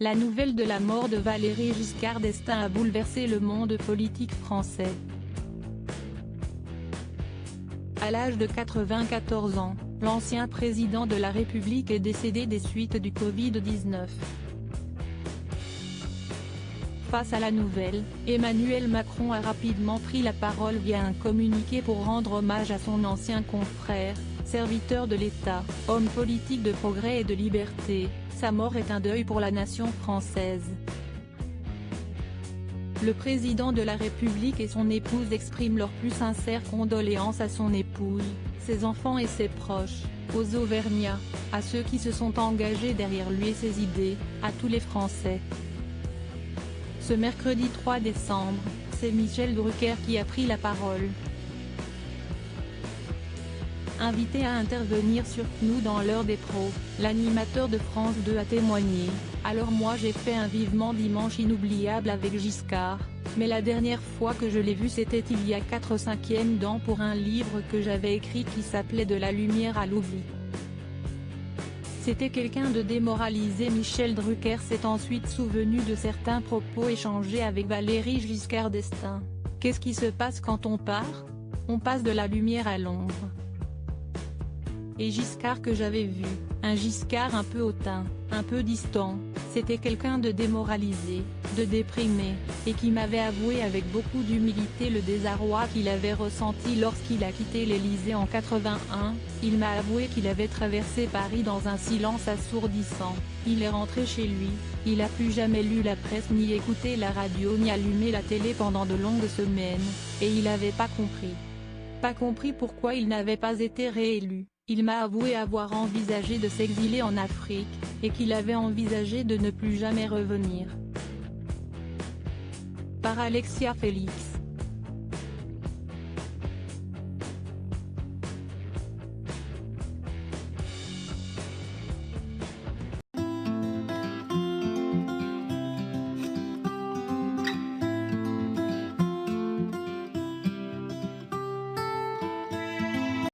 La nouvelle de la mort de Valéry Giscard d'Estaing a bouleversé le monde politique français. À l'âge de 94 ans, l'ancien président de la République est décédé des suites du Covid-19. Face à la nouvelle, Emmanuel Macron a rapidement pris la parole via un communiqué pour rendre hommage à son ancien confrère, serviteur de l'État, homme politique de progrès et de liberté. Sa mort est un deuil pour la nation française. Le président de la République et son épouse expriment leurs plus sincères condoléances à son épouse, ses enfants et ses proches, aux Auvergnats, à ceux qui se sont engagés derrière lui et ses idées, à tous les Français. Ce mercredi 3 décembre, c'est Michel Drucker qui a pris la parole. Invité à intervenir sur Nous dans l'heure des pros, l'animateur de France 2 a témoigné « Alors moi j'ai fait un vivement dimanche inoubliable avec Giscard, mais la dernière fois que je l'ai vu c'était il y a 4/5 ans pour un livre que j'avais écrit qui s'appelait De la lumière à l'oubli. C'était quelqu'un de démoralisé ». Michel Drucker s'est ensuite souvenu de certains propos échangés avec Valéry Giscard d'Estaing. « Qu'est-ce qui se passe quand on part ? On passe de la lumière à l'ombre. Et Giscard que j'avais vu, un Giscard un peu hautain, un peu distant, c'était quelqu'un de démoralisé, de déprimé, et qui m'avait avoué avec beaucoup d'humilité le désarroi qu'il avait ressenti lorsqu'il a quitté l'Élysée en 81, il m'a avoué qu'il avait traversé Paris dans un silence assourdissant, il est rentré chez lui, il a plus jamais lu la presse ni écouté la radio ni allumé la télé pendant de longues semaines, et il n'avait pas compris. Pas compris pourquoi il n'avait pas été réélu. Il m'a avoué avoir envisagé de s'exiler en Afrique, et qu'il avait envisagé de ne plus jamais revenir. » Par Alexia Félix.